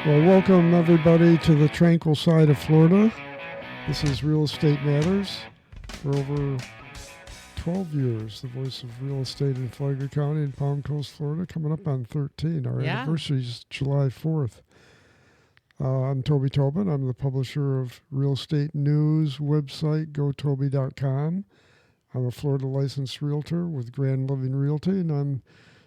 Well, welcome everybody to the tranquil side of Florida. This is Real Estate Matters. For over 12 years, the voice of real estate in Flagler County and Palm Coast, Florida, coming up on 13. Our anniversary is July 4th. I'm Toby Tobin. I'm the publisher of real estate news website, gotoby.com. I'm a Florida licensed realtor with Grand Living Realty, and I'm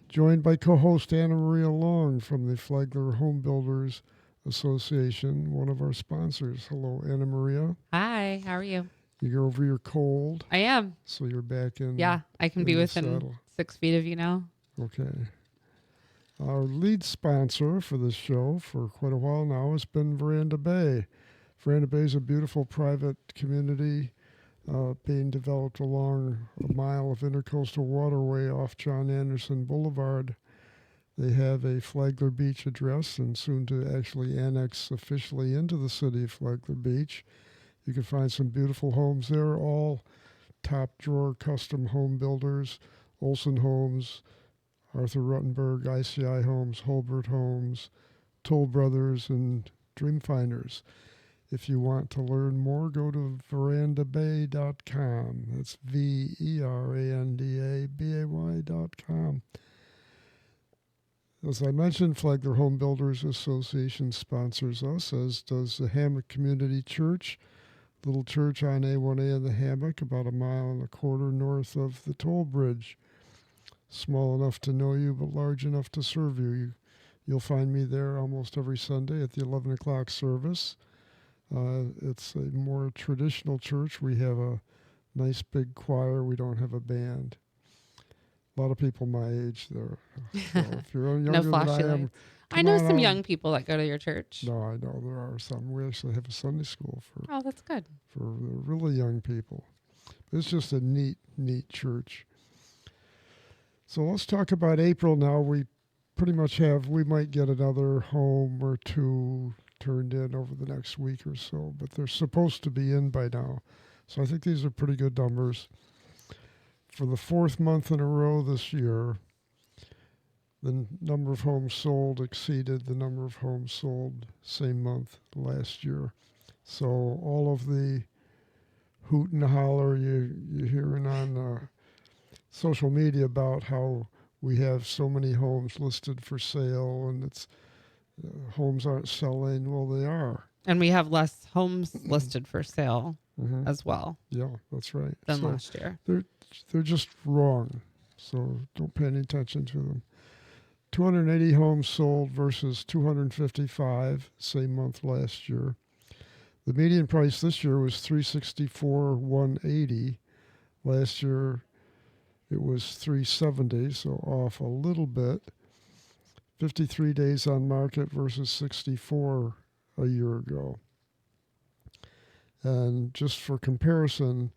joined by co-host Anna Maria Long from the Flagler Home Builders Association, one of our sponsors. Hello, Anna Maria. Hi, how are you? You're over your cold. I am. So you're back in. Yeah, I can be within saddle. 6 feet of you now. Okay. Our lead sponsor for this show for quite a while now has been Veranda Bay. Veranda Bay is a beautiful private community being developed along a mile of intercoastal waterway off John Anderson Boulevard. They have a Flagler Beach address and soon to actually annex officially into the city of Flagler Beach. You can find some beautiful homes there, all top drawer custom home builders, Olson Homes, Arthur Ruttenberg, ICI Homes, Holbert Homes, Toll Brothers, and Dreamfinders. If you want to learn more, go to verandabay.com. That's VERANDABAY.com. As I mentioned, Flagler Home Builders Association sponsors us, as does the Hammock Community Church, little church on A1A in the Hammock, about a mile and a quarter north of the toll bridge. Small enough to know you, but large enough to serve you. You'll find me there almost every Sunday at the 11 o'clock service. It's a more traditional church. We have a nice big choir. We don't have a band. A lot of people my age there. So if you're younger No than flashy I am, lights. I know some young people that go to your church. No, I know there are some. We actually have a Sunday school Oh, that's good. for the really young people. It's just a neat church. So let's talk about April now. We pretty much we might get another home or two turned in over the next week or so, but they're supposed to be in by now. So I think these are pretty good numbers. For the fourth month in a row this year, the number of homes sold exceeded the number of homes sold same month last year. So all of the hoot and holler you're hearing on social media about how we have so many homes listed for sale and it's homes aren't selling. Well, they are. And we have less homes listed for sale as well. Yeah, that's right. Than last year. They're just wrong. So don't pay any attention to them. 280 homes sold versus 255 same month last year. The median price this year was $364,180. Last year it was $370, so off a little bit. 53 days on market versus 64 a year ago. And just for comparison,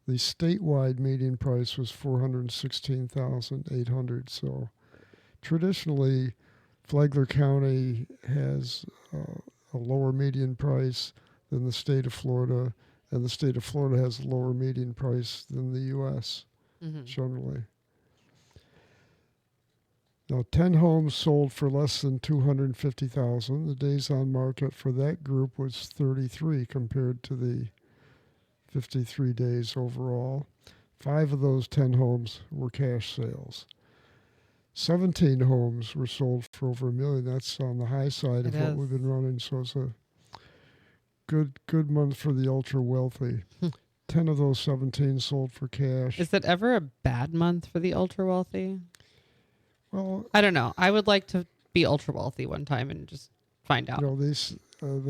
the statewide median price was $416,800. So traditionally, Flagler County has a lower median price than the state of Florida, and the state of Florida has a lower median price than the U.S. Generally. Now, 10 homes sold for less than $250,000. The days on market for that group was 33 compared to the 53 days overall. 5 of those 10 homes were cash sales. 17 homes were sold for over $1 million. That's on the high side of what we've been running. So it's a good month for the ultra wealthy. 10 of those 17 sold for cash. Is it ever a bad month for the ultra wealthy? Well, I don't know. I would like to be ultra wealthy one time and just find out. You know, they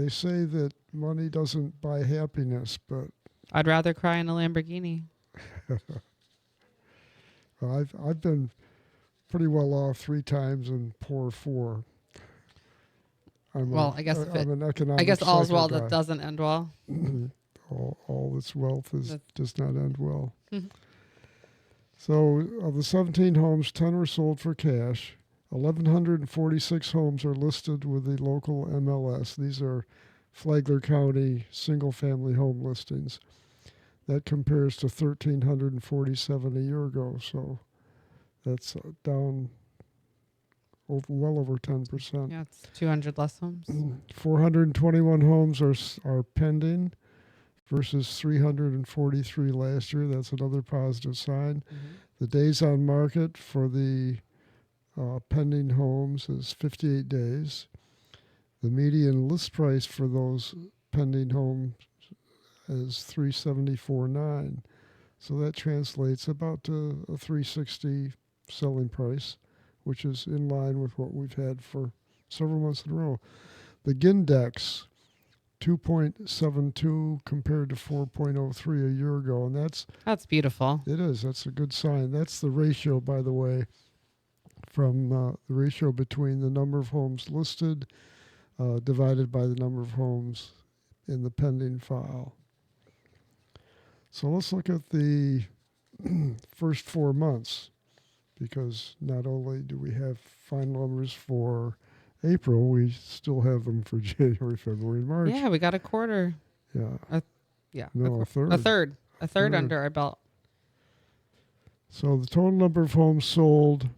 say that money doesn't buy happiness, but I'd rather cry in a Lamborghini. I've been pretty well off 3 times and poor 4. I guess cycle all's well guy. that doesn't end well. all this wealth does not end well. So of the 17 homes, 10 were sold for cash. 1,146 homes are listed with the local MLS. These are Flagler County single-family home listings. That compares to 1,347 a year ago. So that's down well over 10%. Yeah, it's 200 less homes. 421 homes are pending versus 343 last year. That's another positive sign. Mm-hmm. The days on market for the pending homes is 58 days. The median list price for those pending homes is 374.9. So that translates about to a 360 selling price, which is in line with what we've had for several months in a row. The Gindex 2.72 compared to 4.03 a year ago, and That's beautiful. it is. That's a good sign. That's the ratio, by the way, from the ratio between the number of homes listed divided by the number of homes in the pending file. So let's look at the first 4 months, because not only do we have final numbers for April, we still have them for January, February, and March. Yeah, we got a quarter. Yeah. A third. A third under our belt. So the total number of homes sold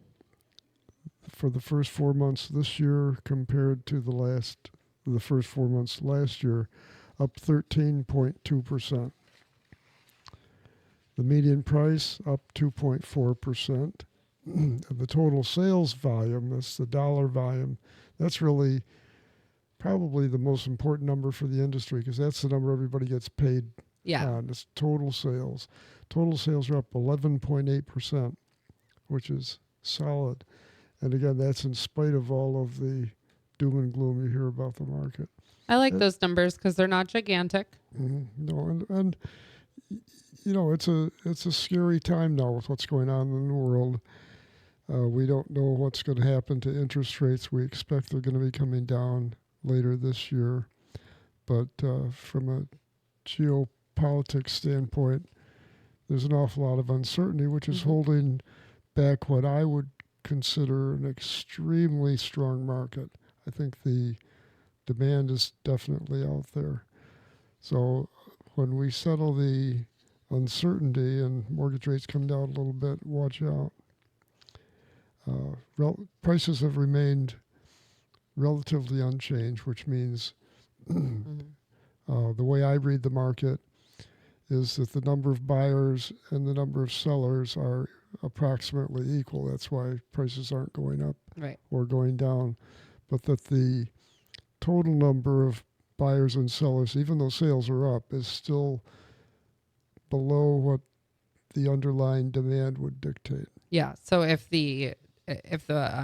for the first 4 months this year compared to the first 4 months last year, up 13.2%. The median price up 2.4%. The total sales volume, that's the dollar volume, that's really probably the most important number for the industry, because that's the number everybody gets paid on. It's total sales. Total sales are up 11.8%, which is solid. And again, that's in spite of all of the doom and gloom you hear about the market. I like those numbers because they're not gigantic. No, and you know, it's a scary time now with what's going on in the world. We don't know what's going to happen to interest rates. We expect they're going to be coming down later this year. But from a geopolitics standpoint, there's an awful lot of uncertainty, which is holding back what I would consider an extremely strong market. I think the demand is definitely out there. So when we settle the uncertainty and mortgage rates come down a little bit, watch out. Prices have remained relatively unchanged, which means the way I read the market is that the number of buyers and the number of sellers are approximately equal. That's why prices aren't going up or going down. But that the total number of buyers and sellers, even though sales are up, is still below what the underlying demand would dictate. Yeah. So if the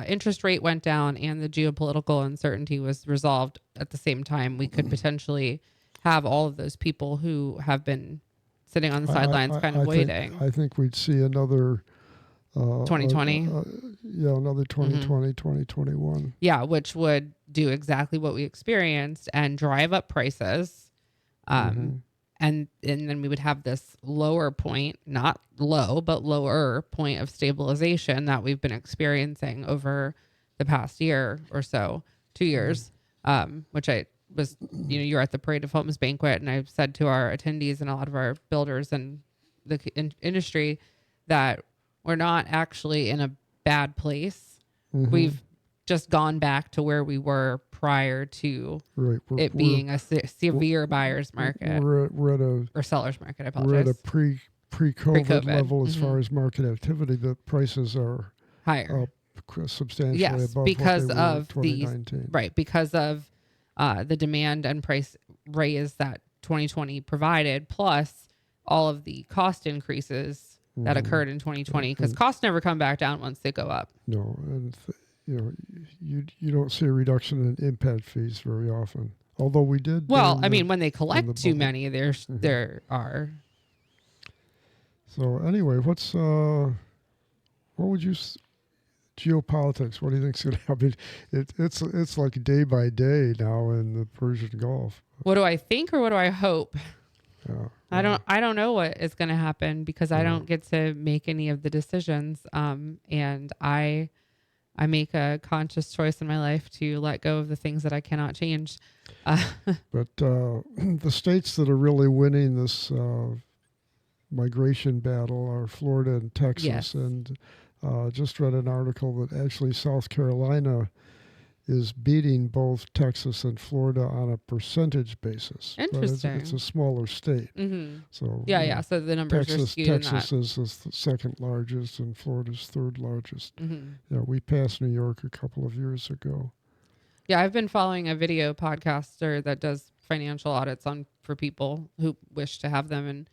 interest rate went down and the geopolitical uncertainty was resolved at the same time, we could potentially have all of those people who have been sitting on the sidelines waiting. I think we'd see another 2020. Another 2020, 2021. Yeah, which would do exactly what we experienced and drive up prices. And then we would have this lower point, not low, but lower point of stabilization that we've been experiencing over the past year or so, 2 years, which I was, you're at the Parade of Homes banquet, and I've said to our attendees and a lot of our builders and the industry that we're not actually in a bad place. We've just gone back to where we were prior to it being a severe buyer's market. We're at a or seller's market. I apologize. We're at a pre-COVID level as far as market activity, but prices are higher, up substantially above because what they were in of 2019. Because of the demand and price raise that 2020 provided, plus all of the cost increases that occurred in 2020, because costs never come back down once they go up. No, and you don't see a reduction in impact fees very often. Although we did. Well, I mean, when they collect too many, there are. So anyway, what would you geopolitics? What do you think's going to happen? It's like day by day now in the Persian Gulf. What do I think, or what do I hope? Yeah, I don't know what is going to happen, because I don't get to make any of the decisions. And I make a conscious choice in my life to let go of the things that I cannot change. But the states that are really winning this migration battle are Florida and Texas. Yes. And Just read an article that actually South Carolina is beating both Texas and Florida on a percentage basis. Interesting. But it's a smaller state. Mm-hmm. So Yeah. So the numbers are skewed in that. Texas is the second largest and Florida's third largest. Mm-hmm. Yeah, we passed New York a couple of years ago. Yeah, I've been following a video podcaster that does financial audits for people who wish to have them,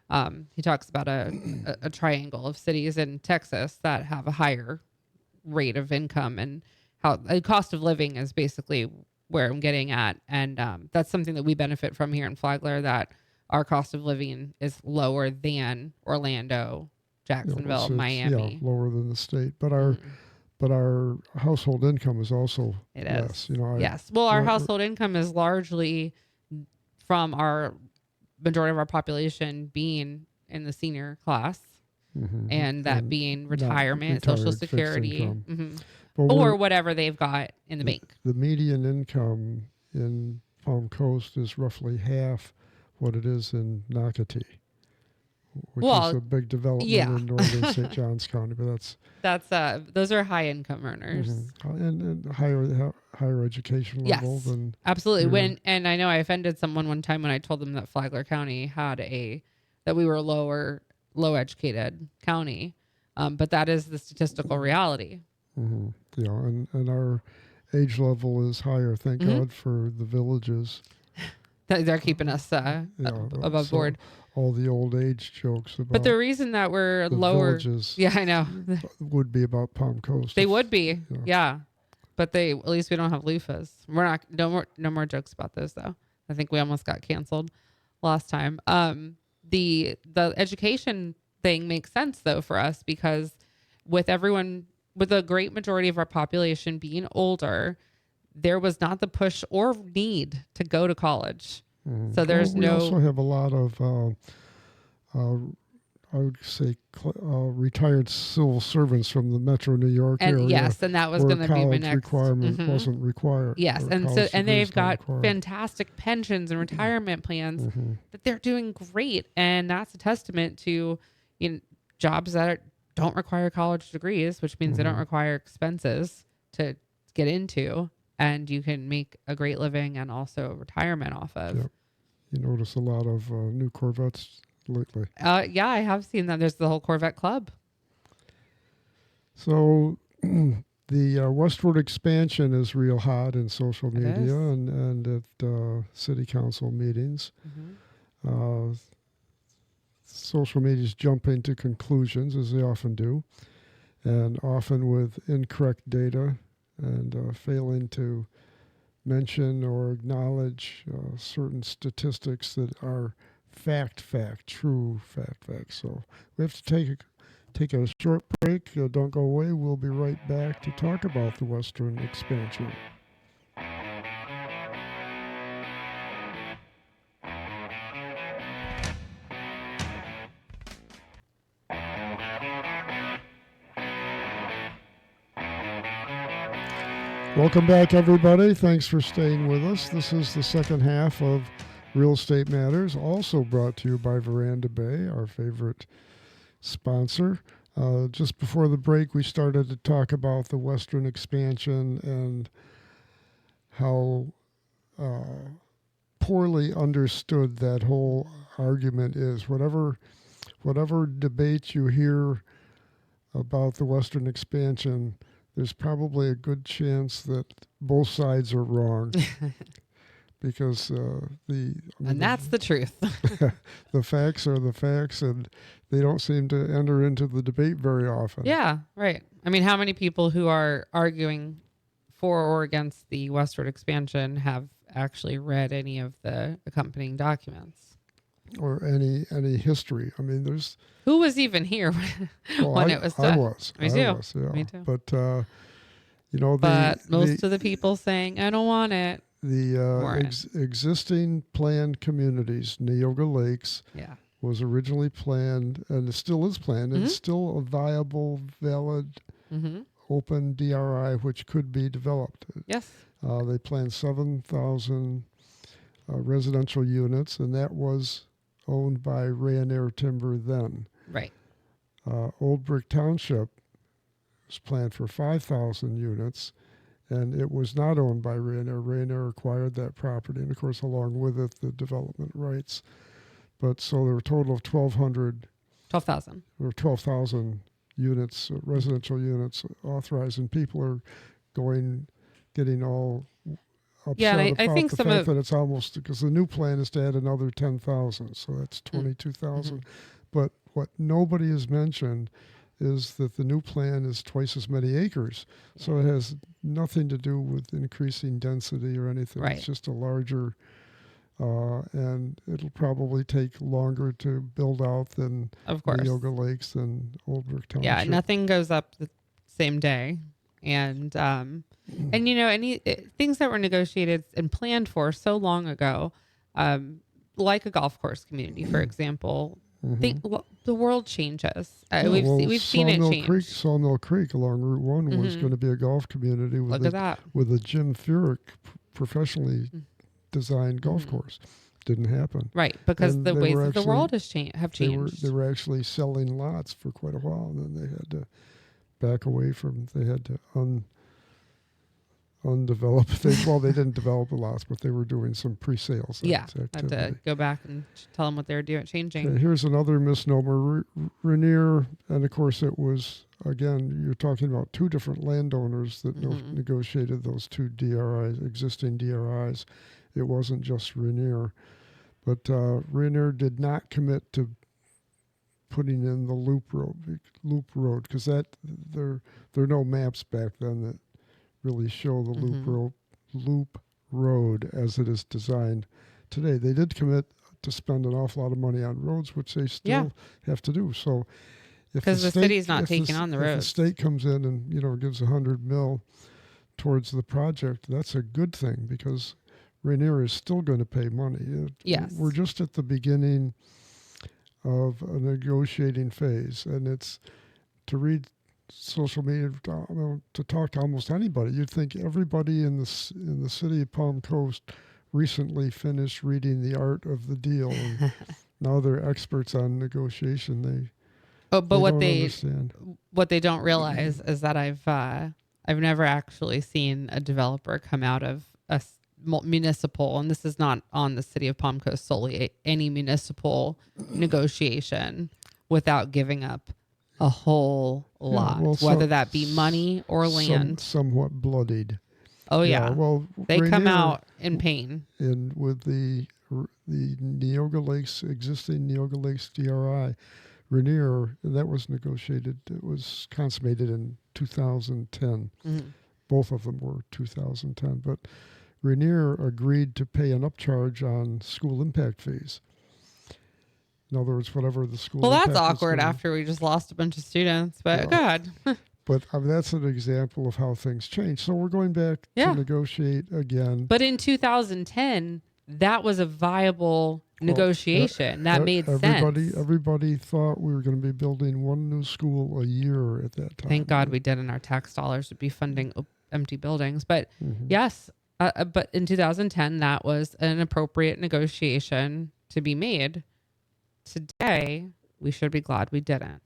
and he talks about a triangle of cities in Texas that have a higher rate of income, and how the cost of living is basically where I'm getting at, and that's something that we benefit from here in Flagler, that our cost of living is lower than Orlando, Jacksonville, Miami. Yeah, lower than the state, but our household income is also less. Yes. Well, our household income is largely from our majority of our population being in the senior class, and that being retirement, Social Security, or whatever they've got in the bank. The median income in Palm Coast is roughly half what it is in Nocatee, which is a big development in northern St. Johns County. But that's those are high income earners, and higher education level than absolutely. Here. And I know I offended someone one time when I told them that Flagler County had that we were a low educated county, but that is the statistical reality. Yeah, and our age level is higher. Thank God for the villages. They're keeping us above board. All the old age jokes about. But the reason that we're lower, villages, I know, would be about Palm Coast. They would be, But at least we don't have loofahs. We're not. No more jokes about those though. I think we almost got canceled last time. The education thing makes sense though for us, because with a great majority of our population being older, there was not the push or need to go to college. So there's we also have a lot of, I would say, retired civil servants from the Metro New York area. Yes, and that was going to be my next requirement wasn't required. Yes, and they've got fantastic pensions and retirement plans that they're doing great, and that's a testament to jobs that don't require college degrees, which means they don't require expenses to get into, and you can make a great living and also retirement off of. Yep. You notice a lot of new Corvettes lately. Yeah, I have seen that. There's the whole Corvette Club. So the westward expansion is real hot in social media and at city council meetings. Social media's jumping to conclusions, as they often do, and often with incorrect data and failing to mention or acknowledge certain statistics that are true fact. So we have to take a short break. Don't go away. We'll be right back to talk about the western expansion. Welcome back, everybody. Thanks for staying with us. This is the second half of Real Estate Matters, also brought to you by Veranda Bay, our favorite sponsor. Just before the break, we started to talk about the western expansion and how poorly understood that whole argument is. Whatever debate you hear about the western expansion, there's probably a good chance that both sides are wrong, because that's the truth. The facts are the facts, and they don't seem to enter into the debate very often. Yeah, right. I mean, how many people who are arguing for or against the westward expansion have actually read any of the accompanying documents? Or any history. I mean, there's... Who was even here when it was done? I was. Me too. Yeah. Me too. But, most of the people saying, I don't want it. The existing planned communities, Neoga Lakes, was originally planned, and it still is planned, and it's still a viable, valid, open DRI, which could be developed. Yes. They planned 7,000 residential units, and that was owned by Rayonier Timber then. Right. Old Brick Township was planned for 5,000 units, and it was not owned by Rainier. Rainier acquired that property, and of course, along with it, the development rights. But so there were a total of 12,000. or 12,000 units, residential units authorized, and people are getting all upset I about think the some fact of that it's almost, because the new plan is to add another 10,000, so that's 22,000. But what nobody has mentioned is that the new plan is twice as many acres, so it has nothing to do with increasing density or anything. Right. It's just a larger, and it'll probably take longer to build out than of course. Neoga Lakes and Old Brook Township. Yeah, nothing goes up the same day. And you know, things that were negotiated and planned for so long ago, like a golf course community, for example, the world changes. We've seen it change. Sawmill Creek along Route 1 was going to be a golf community with with a Jim Furyk professionally designed golf course. Didn't happen. Right, because the ways of the world have changed. They were actually selling lots for quite a while, and then they had to back away from. They had to undevelop. They didn't develop the lots, but they were doing some pre-sales. Yeah, had to go back and tell them what they were doing, changing. Okay, here's another misnomer. Rainier, and of course it was, again, you're talking about two different landowners that negotiated those two DRIs, existing DRIs. It wasn't just Rainier. But Rainier did not commit to putting in the loop road, because there are no maps back then that really show the loop road as it is designed today. They did commit to spend an awful lot of money on roads, which they still have to do. So, because the city's not taking on the roads, if the state comes in and gives $100 million towards the project, that's a good thing, because Rainier is still going to pay money. Yes, we're just at the beginning of a negotiating phase, and it's to read social media, to talk to almost anybody. You'd think everybody in the city of Palm Coast recently finished reading The Art of the Deal, and now they're experts on negotiation. What they don't realize is that I've never actually seen a developer come out of a municipal, and this is not on the city of Palm Coast solely, any municipal negotiation without giving up a whole lot, whether that be money or land. Somewhat bloodied. Oh yeah. Well, they come out in pain. And with the Neoga Lakes, existing Neoga Lakes DRI, Rainier, that was negotiated. It was consummated in 2010. Both of them were 2010, but Rainier agreed to pay an upcharge on school impact fees. In other words, whatever the school. Well, that's awkward after we just lost a bunch of students, but God. But that's an example of how things change. So we're going back to negotiate again. But in 2010, that was a viable negotiation. That made sense. Everybody thought we were going to be building one new school a year at that time. Thank God we did, and our tax dollars would be funding empty buildings. But yes, but in 2010, that was an appropriate negotiation to be made. Today, we should be glad we didn't,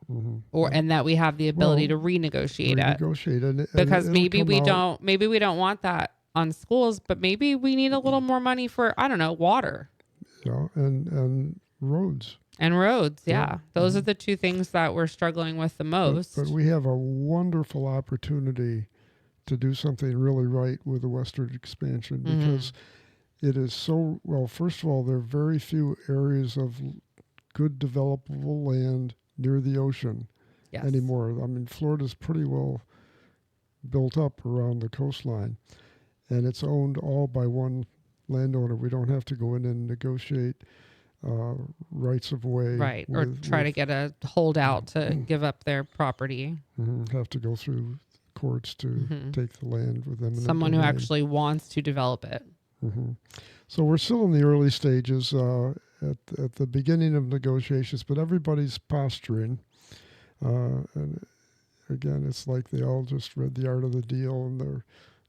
and that we have the ability to renegotiate it. Because maybe we don't want that on schools, but maybe we need a little more money for, I don't know, water. Yeah, and roads. And roads, yeah. Those are the two things that we're struggling with the most. But we have a wonderful opportunity to do something really right with the western expansion, because it is so, well, first of all, there are very few areas of good developable land near the ocean anymore. I mean, Florida's pretty well built up around the coastline, and it's owned all by one landowner. We don't have to go in and negotiate rights of way. Right, or try to get a holdout to give up their property. Have to go through courts to take the land with them. Someone who actually wants to develop it. So we're still in the early stages at the beginning of negotiations, but everybody's posturing. And again, it's like they all just read The Art of the Deal, and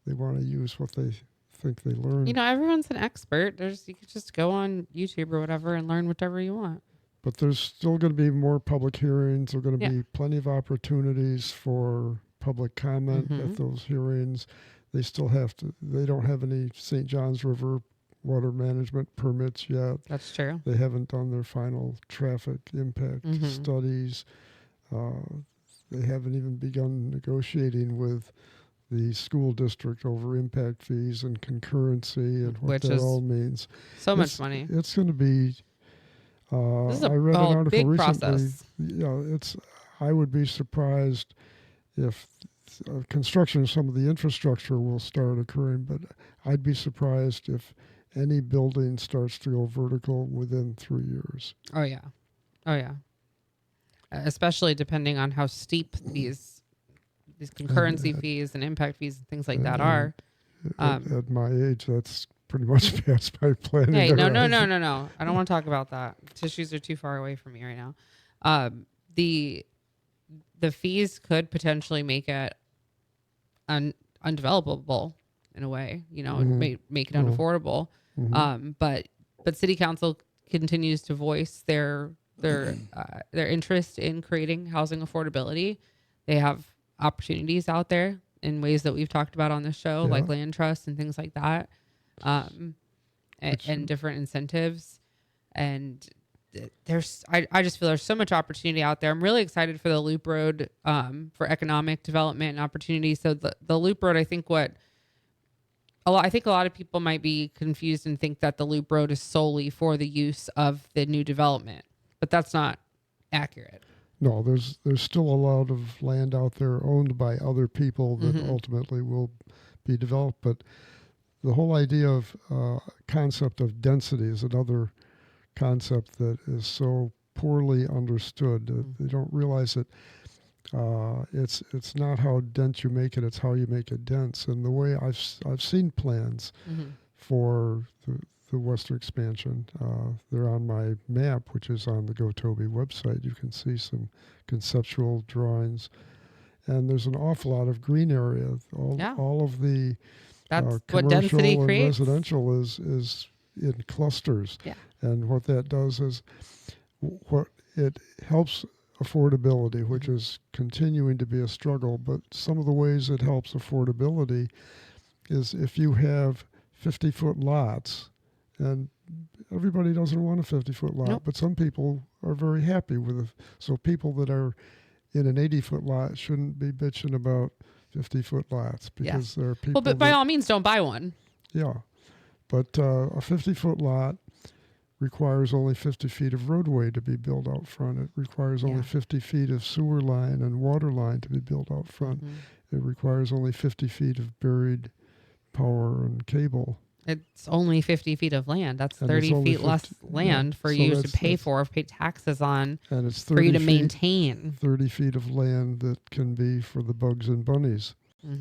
they want to use what they think they learned. Everyone's an expert. You could just go on YouTube or whatever and learn whatever you want. But there's still going to be more public hearings. There's going to be plenty of opportunities for public comment at those hearings. They still they don't have any St. Johns River water management permits yet. That's true. They haven't done their final traffic impact studies. They haven't even begun negotiating with the school district over impact fees and concurrency and what that all means. So much money. It's going to be. This is I read an article big recently. process. I would be surprised if construction of some of the infrastructure will start occurring, but I'd be surprised if any building starts to go vertical within 3 years. Oh yeah. Especially depending on how steep these concurrency fees and impact fees and things like that are. At my age, that's pretty much past my planning. Hey, no. I don't want to talk about that. Tissues are too far away from me right now. The fees could potentially make it undevelopable in a way, make it unaffordable. But city council continues to voice their interest in creating housing affordability. They have opportunities out there in ways that we've talked about on this show, like land trusts and things like that, and different incentives. And I just feel there's so much opportunity out there. I'm really excited for the Loop Road for economic development and opportunity. So the Loop Road, I think a lot of people might be confused and think that the Loop Road is solely for the use of the new development, but that's not accurate. No, there's still a lot of land out there owned by other people that ultimately will be developed. But the whole idea of concept of density is another concept that is so poorly understood. They don't realize that it's not how dense you make it; it's how you make it dense. And the way I've seen plans for the western expansion, they're on my map, which is on the Toby website. You can see some conceptual drawings, and there's an awful lot of green area. All of the that's commercial what density and creates. Residential is in clusters. Yeah. And what that does is it helps affordability, which is continuing to be a struggle. But some of the ways it helps affordability is if you have 50-foot lots, and everybody doesn't want a 50-foot lot, but some people are very happy with it. So people that are in an 80-foot lot shouldn't be bitching about 50-foot lots because there are people. Well, but by all means, don't buy one. Yeah. But a 50-foot lot requires only 50 feet of roadway to be built out front. It requires only 50 feet of sewer line and water line to be built out front. It requires only 50 feet of buried power and cable. It's only 50 feet of land. That's 30 feet less land for you to pay taxes on, and it's for you to maintain. 30 feet of land that can be for the bugs and bunnies.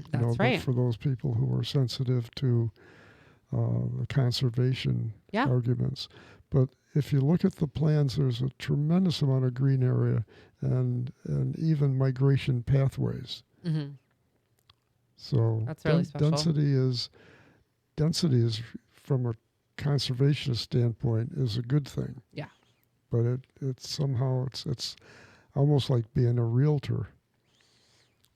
That's right. For those people who are sensitive to the conservation arguments. But if you look at the plans, there's a tremendous amount of green area and even migration pathways. So that's really special. Density is from a conservationist standpoint is a good thing. Yeah. But it's almost like being a realtor.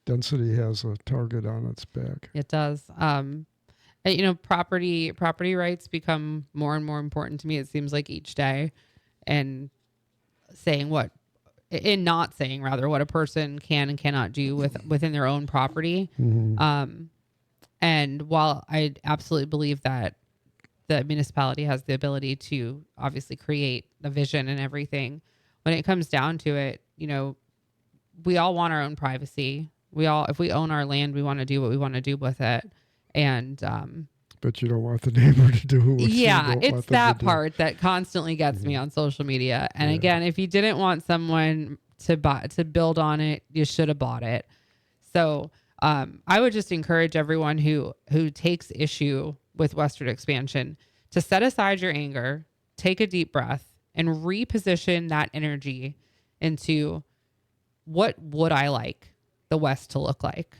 Density has a target on its back. It does. Property rights become more and more important to me. It seems like each day, and not saying what a person can and cannot do within their own property. And while I absolutely believe that the municipality has the ability to obviously create a vision and everything, when it comes down to it, we all want our own privacy. If we own our land, we want to do what we want to do with it. And but you don't want the neighbor to do what it's that part that constantly gets me on social media. And again, if you didn't want someone to build on it, you should have bought it. So I would just encourage everyone who takes issue with western expansion to set aside your anger, take a deep breath, and reposition that energy into what would I like the West to look like.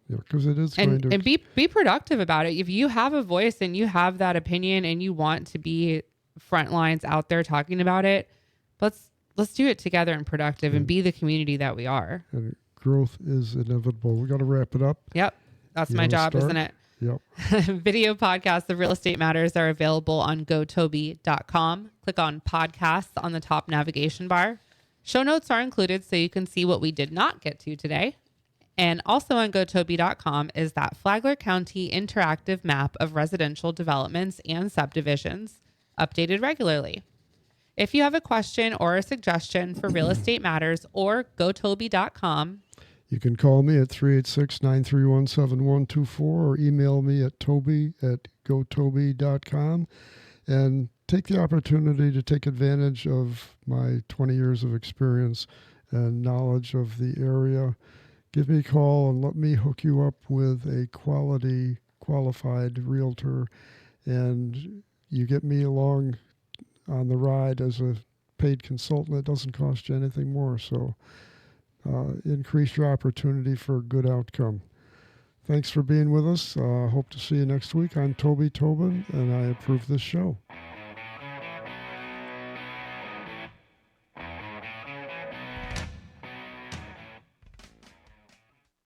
Yeah, because it is and be productive about it. If you have a voice and you have that opinion and you want to be front lines out there talking about it, let's do it together and productive and be the community that we are. And growth is inevitable. We got to wrap it up. Yep. That's You my wanna job, start? isn't it? Yep. Video podcasts of Real Estate Matters are available on gotoby.com. Click on podcasts on the top navigation bar. Show notes are included so you can see what we did not get to today. And also on gotoby.com is that Flagler County interactive map of residential developments and subdivisions, updated regularly. If you have a question or a suggestion for Real Estate Matters or gotoby.com, You can call me at 386-931-7124 or email me at toby@gotoby.com, and take the opportunity to take advantage of my 20 years of experience and knowledge of the area. Give me a call and let me hook you up with a qualified realtor, and you get me along on the ride as a paid consultant. It doesn't cost you anything more, so increase your opportunity for a good outcome. Thanks for being with us. Hope to see you next week. I'm Toby Tobin, and I approve this show.